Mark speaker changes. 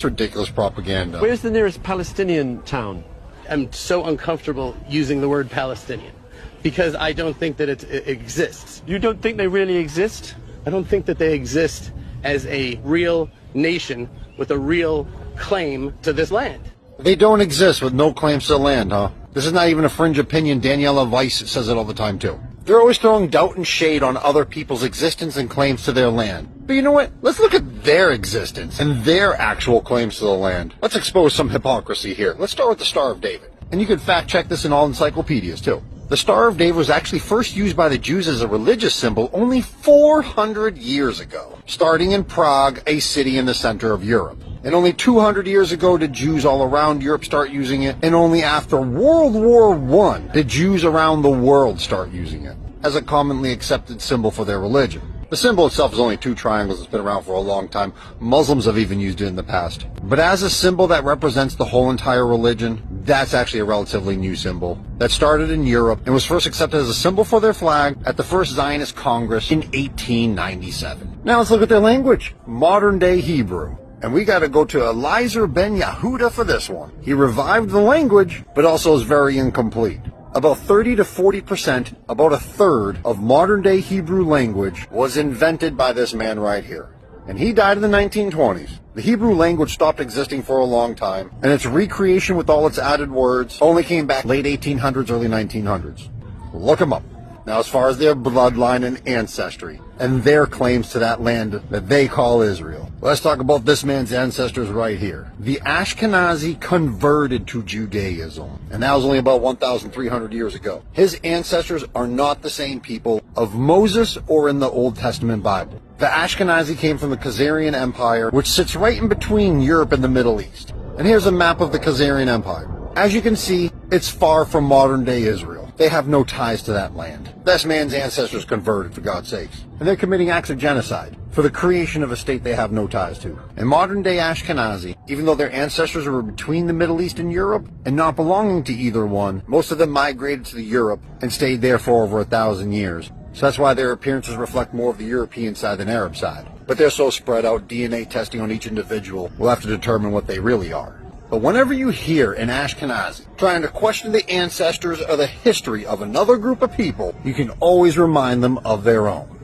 Speaker 1: It's ridiculous propaganda.
Speaker 2: Where's the nearest Palestinian town?
Speaker 3: I'm so uncomfortable using the word Palestinian because I don't think that it exists.
Speaker 2: You don't think they really exist?
Speaker 3: I don't think that they exist as a real nation with a real claim to this land.
Speaker 1: They don't exist with no claims to the land, huh? This is not even a fringe opinion. Daniela Weiss says it all the time, too. They're always throwing doubt and shade on other people's existence and claims to their land. But you know what? Let's look at their existence and their actual claims to the land. Let's expose some hypocrisy here. Let's start with the Star of David. And you can fact check this in all encyclopedias, too. The Star of David was actually first used by the Jews as a religious symbol only 400 years ago, starting in Prague, a city in the center of Europe. And only 200 years ago did Jews all around Europe start using it, and only after World War I did Jews around the world start using it as a commonly accepted symbol for their religion. The symbol itself is only two triangles. It's been around for a long time. Muslims have even used it in the past. But as a symbol that represents the whole entire religion, that's actually a relatively new symbol that started in Europe and was first accepted as a symbol for their flag at the first Zionist Congress in 1897. Now let's look at their language, modern day Hebrew. And we got to go to Eliezer ben Yehuda for this one. He revived the language, but also is very incomplete. About 30 to 40%, about a third of modern day Hebrew language was invented by this man right here. And he died in the 1920s. The Hebrew language stopped existing for a long time, and its recreation with all its added words only came back late 1800s, early 1900s. Look him up. Now, as far as their bloodline and ancestry, and their claims to that land that they call Israel, let's talk about this man's ancestors right here. The Ashkenazi converted to Judaism, and that was only about 1,300 years ago. His ancestors are not the same people of Moses or in the Old Testament Bible. The Ashkenazi came from the Khazarian Empire, which sits right in between Europe and the Middle East. And here's a map of the Khazarian Empire. As you can see, it's far from modern-day Israel. They have no ties to that land. This man's ancestors converted, for God's sakes. And they're committing acts of genocide for the creation of a state they have no ties to. In modern-day Ashkenazi, even though their ancestors were between the Middle East and Europe, and not belonging to either one, most of them migrated to Europe and stayed there for over 1,000 years. So that's why their appearances reflect more of the European side than Arab side. But they're so spread out, DNA testing on each individual will have to determine what they really are. But whenever you hear an Ashkenazi trying to question the ancestors or the history of another group of people, you can always remind them of their own.